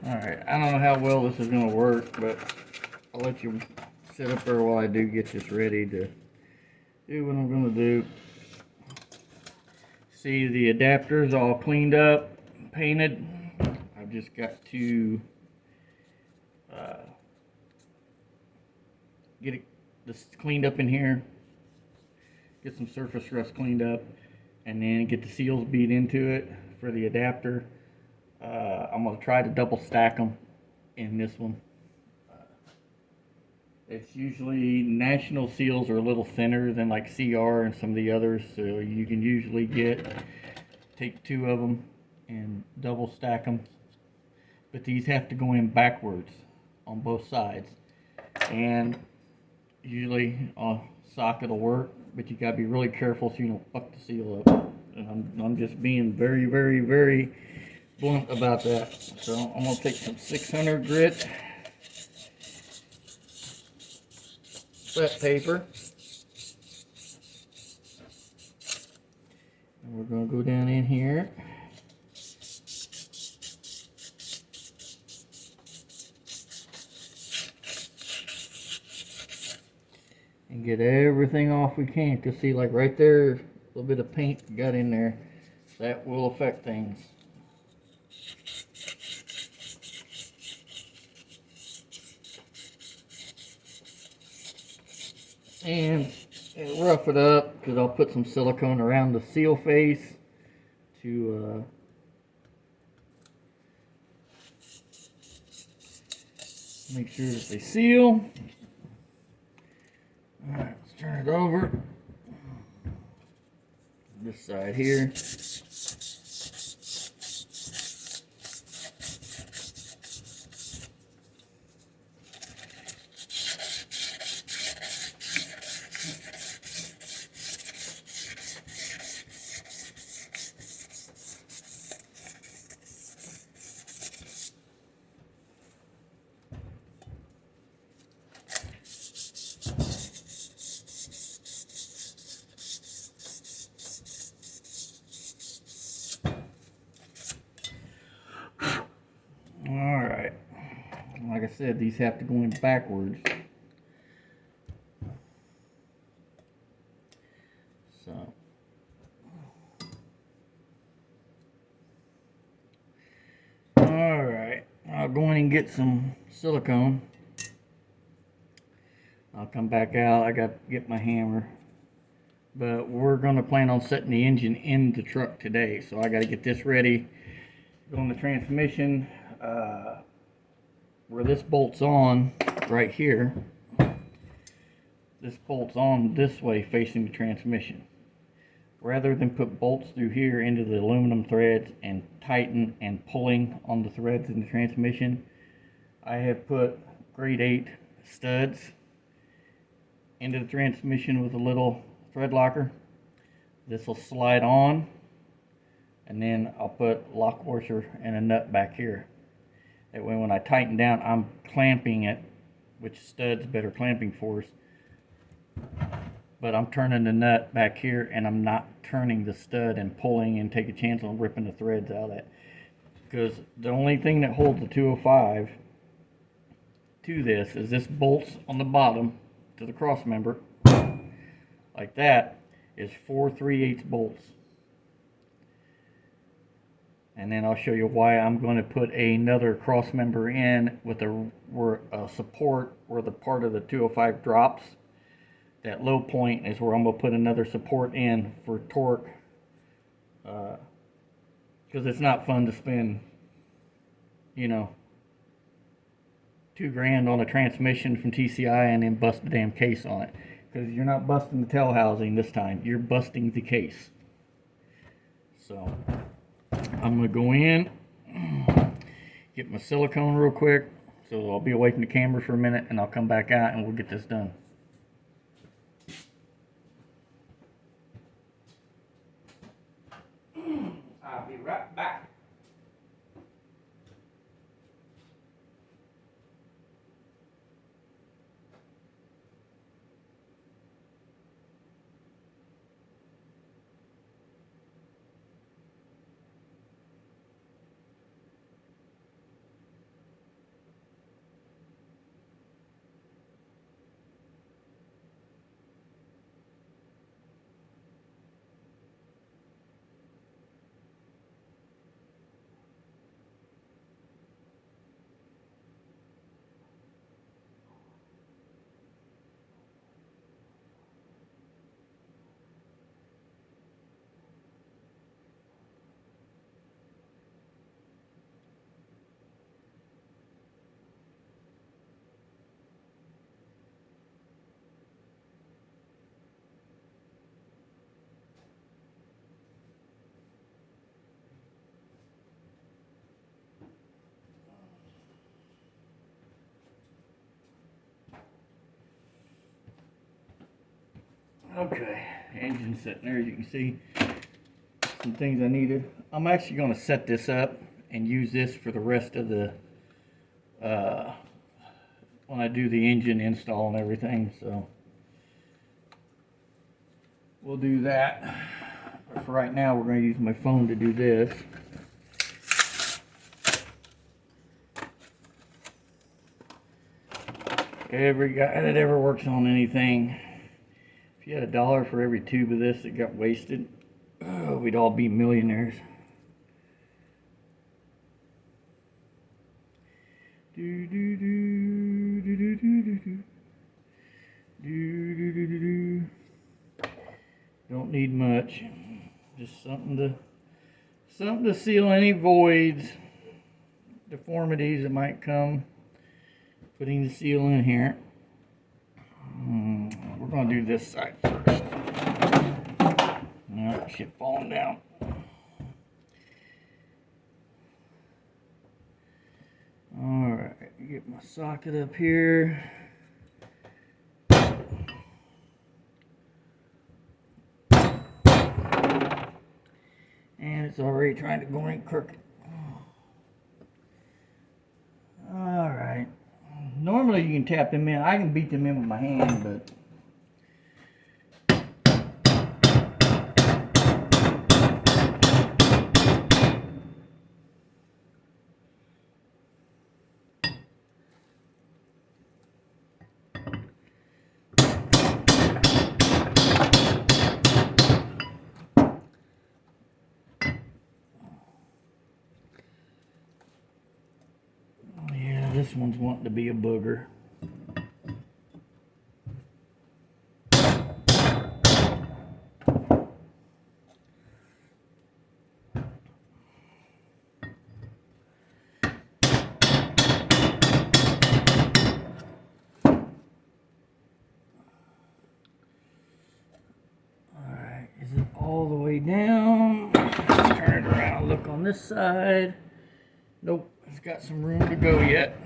Alright, I don't know how well this is going to work, but I'll let you sit up there while I do get this ready to do what I'm going to do. See, the adapter's all cleaned up, painted. I've just got to get this cleaned up in here, get some surface rust cleaned up, and then get the seals beat into it for the adapter. I'm going to try to double stack them in this one. It's usually National seals are a little thinner than like CR and some of the others, so you can usually take two of them and double stack them. But these have to go in backwards on both sides, and usually a socket will work, but you gotta be really careful so you don't fuck the seal up. And I'm just being very, very, very blunt about that. So I'm gonna take some 600 grit wet paper, and we're gonna go down in here. And get everything off we can. You see, like right there, a little bit of paint got in there. That will affect things. And rough it up, because I'll put some silicone around the seal face to make sure that they seal. Alright, let's turn it over. This side here. Alright, like I said, these have to go in backwards. So, alright, I'll go in and get some silicone. I'll come back out, I got to get my hammer. But we're going to plan on setting the engine in the truck today, so I got to get this ready. Go on the transmission. Where this bolt's on right here, this bolt's on this way facing the transmission. Rather than put bolts through here into the aluminum threads and tighten and pulling on the threads in the transmission, I have put grade 8 studs into the transmission with a little thread locker. This will slide on, and then I'll put lock washer and a nut back here. That way when I tighten down, I'm clamping it, which stud's better clamping force, but I'm turning the nut back here and I'm not turning the stud and pulling and take a chance on ripping the threads out of that. Because the only thing that holds the 205 to this is this bolts on the bottom to the cross member, like that, is 4 3/8 bolts. And then I'll show you why I'm going to put another cross member in with a support where the part of the 205 drops. That low point is where I'm going to put another support in for torque. Because it's not fun to spend, you know, $2,000 on a transmission from TCI and then bust the damn case on it. Because you're not busting the tail housing this time, you're busting the case. So I'm going to go in, get my silicone real quick, so I'll be away from the camera for a minute and I'll come back out and we'll get this done. I'll be right back. Okay, engine sitting there, as you can see. Some things I needed. I'm actually going to set this up and use this for the rest of the when I do the engine install and everything, so we'll do that. But for right now, we're going to use my phone to do this. Every guy that ever works on anything, if you had $1 for every tube of this that got wasted, we'd all be millionaires. Do do do do do do do do do do do do. Don't need much, just something to seal any voids, deformities that might come. Putting the seal in here. We're going to do this side first. No, shit falling down. Alright, get my socket up here. And it's already trying to go in crooked. Alright. Normally you can tap them in. I can beat them in with my hand, but yeah, this one's wanting to be a booger. Is it all the way down? Let's turn it around, look on this side. Nope, it's got some room to go yet.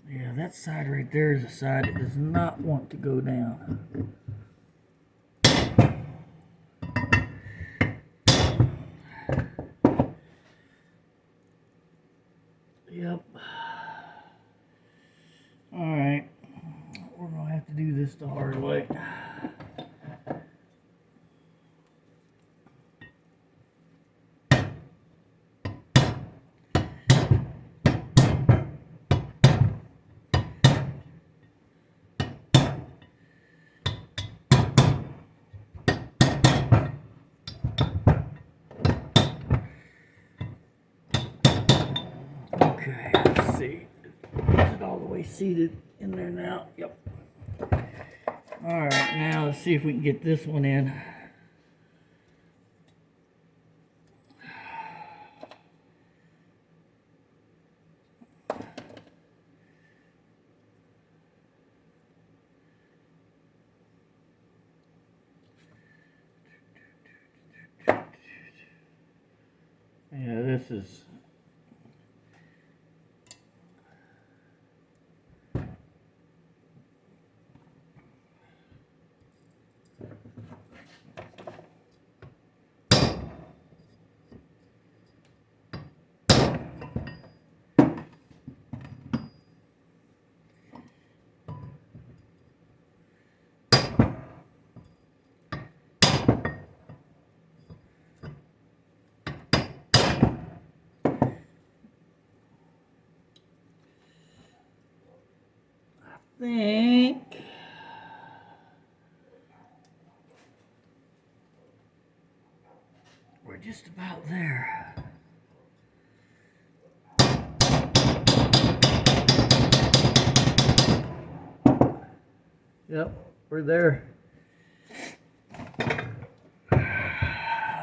Yeah, that side right there is a side that does not want to go down. Yep. Alright. We're going to have to do this the hard way. Okay, let's see. Is it all the way seated in there now? Yep. Alright, now let's see if we can get this one in. Yeah, this is... think we're just about there. Yep, we're there. Oh,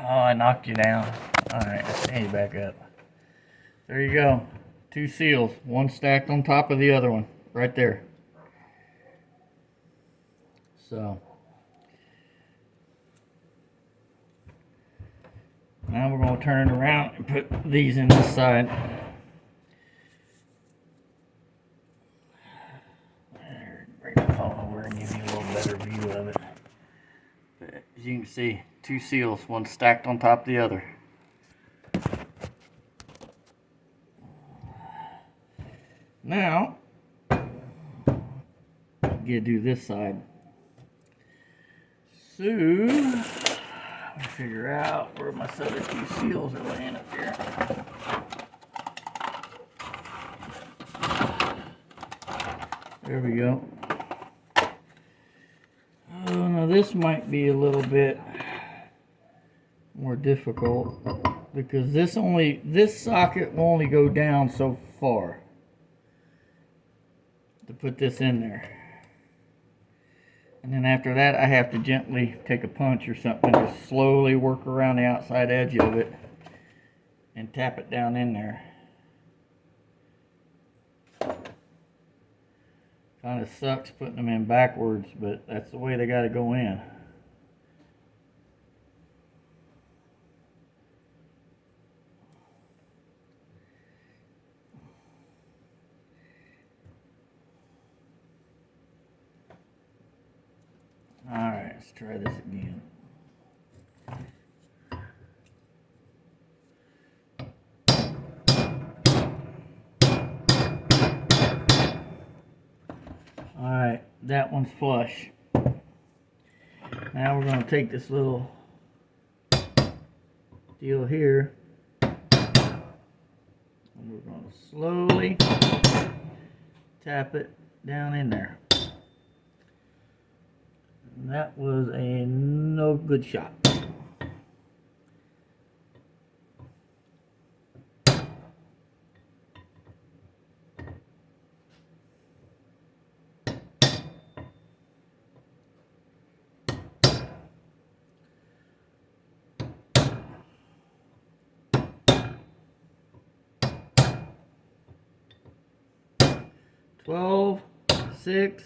I knocked you down. Alright, let's stand you back up. There you go. 2 seals, one stacked on top of the other one, right there. So Now we're going to turn it around and put these in this side. There, bring the phone over and give you a little better view of it. But as you can see, two seals, one stacked on top of the other. Now, get to do this side. So, let me figure out where my other two seals are laying up here. There we go. Oh, now this might be a little bit more difficult because this socket will only go down so far to put this in there. And then after that, I have to gently take a punch or something, just slowly work around the outside edge of it and tap it down in there. Kind of sucks putting them in backwards, but that's the way they got to go in. Alright, let's try this again. Alright, that one's flush. Now we're going to take this little deal here and we're going to slowly tap it down in there. And that was a no good shot. Twelve, 6,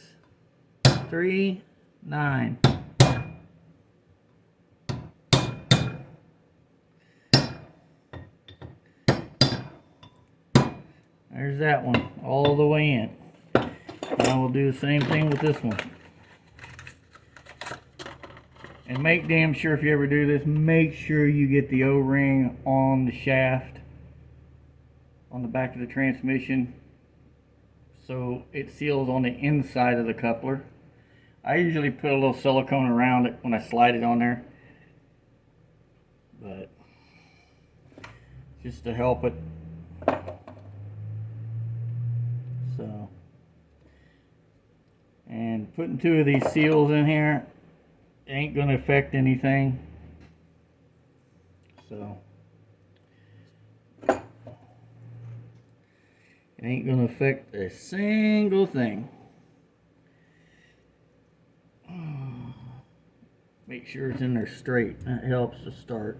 3, 9. There's that one, all the way in. Now we'll do the same thing with this one. And make damn sure, if you ever do this, make sure you get the O-ring on the shaft, on the back of the transmission, so it seals on the inside of the coupler. I usually put a little silicone around it when I slide it on there, but just to help it. So, and putting two of these seals in here ain't going to affect anything. So, it ain't going to affect a single thing. Make sure it's in there straight. That helps to start.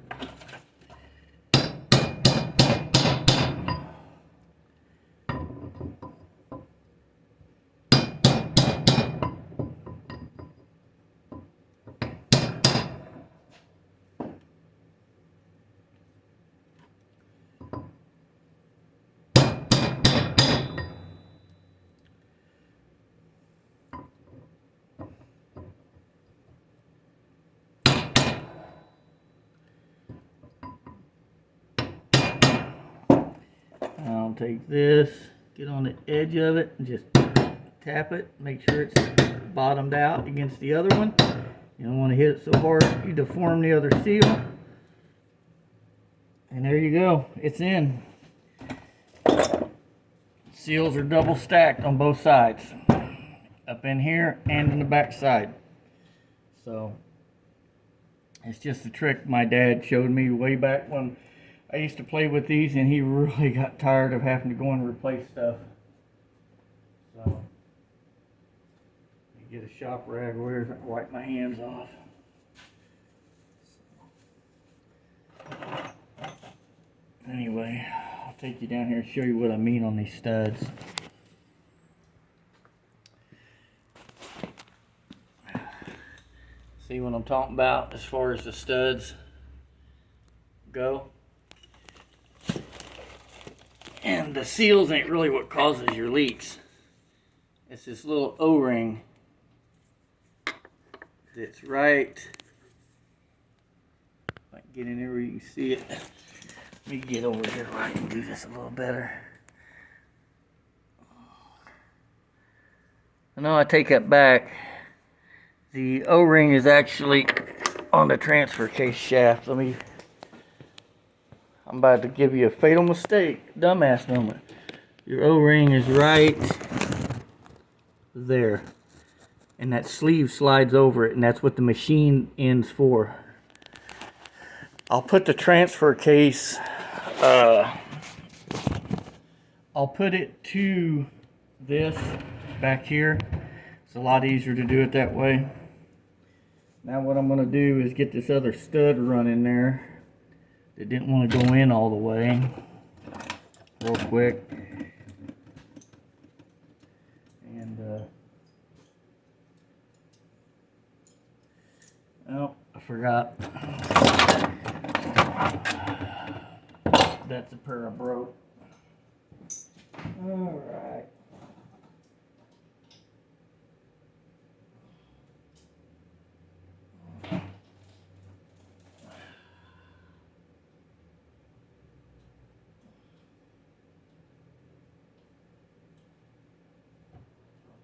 'll take this, get on the edge of it, and just tap it. Make sure it's bottomed out against the other one. You don't want to hit it so hard you deform the other seal. And there you go, it's in. Seals are double stacked on both sides, up in here and in the back side. So it's just a trick my dad showed me way back when I used to play with these, and he really got tired of having to go and replace stuff. So let me get a shop rag where I can wipe my hands off. Anyway, I'll take you down here and show you what I mean on these studs. See what I'm talking about as far as the studs? go. And the seals ain't really what causes your leaks. It's this little O-ring that's right. If I can get in there where you can see it. Let me get over here where I can do this a little better. No, I take that back. The O-ring is actually on the transfer case shaft. I'm about to give you a fatal mistake. Dumbass moment. Your O-ring is right there. And that sleeve slides over it, and that's what the machine ends for. I'll put the transfer case, I'll put it to this back here. It's a lot easier to do it that way. Now what I'm going to do is get this other stud run in there. It didn't want to go in all the way. Real quick. And, oh, I forgot. That's a pair I broke. Alright.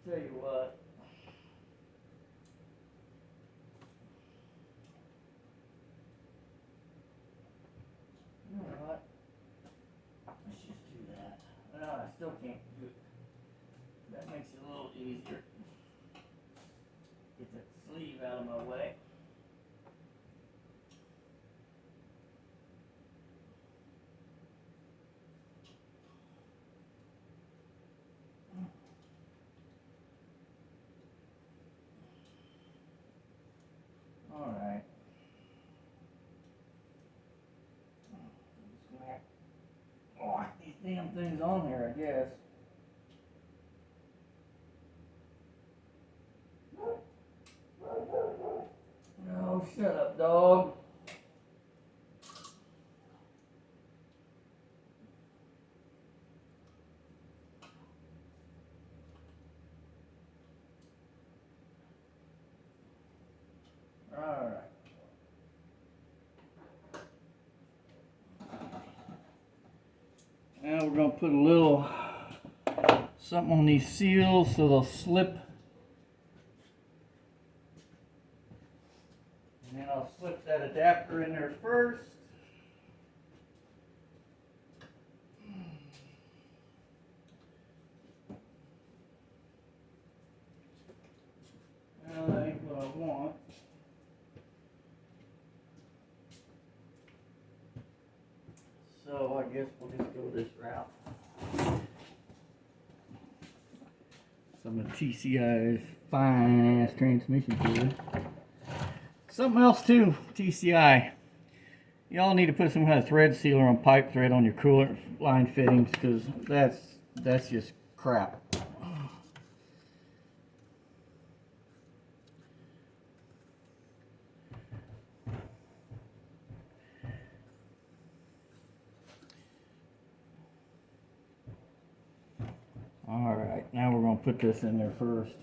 Tell you what, you know what, let's just do that. No, I still can't do it. That makes it a little easier. Get that sleeve out of my way. Alright. Oh, these damn things on here, I guess. No, shut up, dog. Alright. Now we're going to put a little something on these seals so they'll slip. And then I'll slip that adapter in there first. Now that ain't what I want. So I guess we'll just go this route. Some of TCI's fine ass transmission fluid. Something else too, TCI. Y'all need to put some kind of thread sealer on pipe thread on your coolant line fittings, because that's just crap. Alright, now we're going to put this in there first.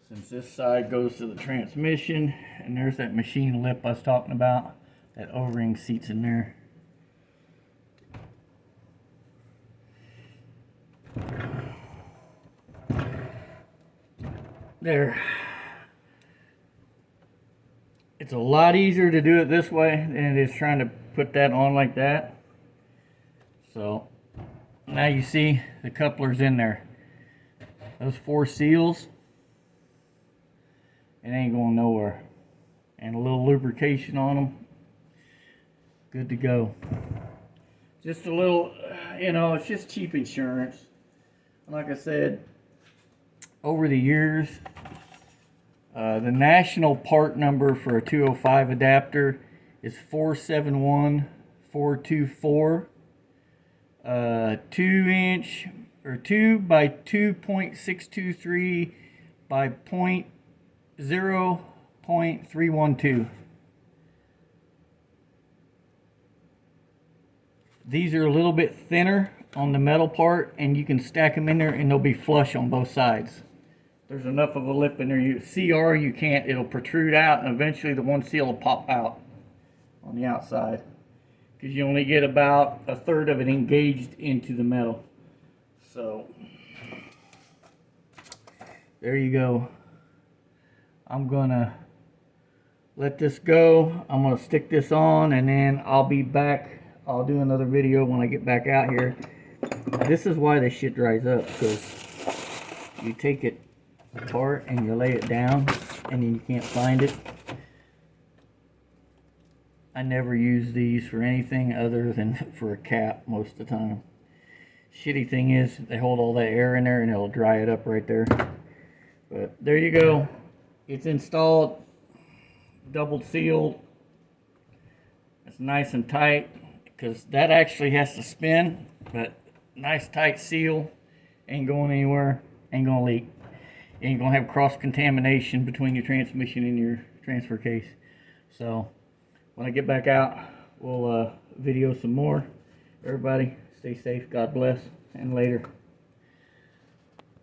Since this side goes to the transmission, and there's that machine lip I was talking about, that O-ring seats in there. There. It's a lot easier to do it this way than it is trying to put that on like that. So now you see the couplers in there. Those 4 seals, it ain't going nowhere. And a little lubrication on them, good to go. Just a little, you know, it's just cheap insurance. Like I said, over the years, the national part number for a 205 adapter is 471424. 2-inch or 2 by 2.623 by 0.312. These are a little bit thinner on the metal part, and you can stack them in there and they'll be flush on both sides. There's enough of a lip in there. CR, you can't, it'll protrude out, and eventually the one seal will pop out on the outside, because you only get about a third of it engaged into the metal. So there you go. I'm gonna let this go. I'm gonna stick this on, and then I'll be back. I'll do another video when I get back out here. This is why this shit dries up, because you take it apart and you lay it down and then you can't find it. I never use these for anything other than for a cap most of the time. Shitty thing is they hold all that air in there and it'll dry it up right there. But there you go. It's installed, double sealed. It's nice and tight, because that actually has to spin, but nice tight seal, ain't going anywhere, ain't gonna leak. You ain't gonna have cross contamination between your transmission and your transfer case. So when I get back out, we'll video some more. Everybody stay safe, God bless, and later.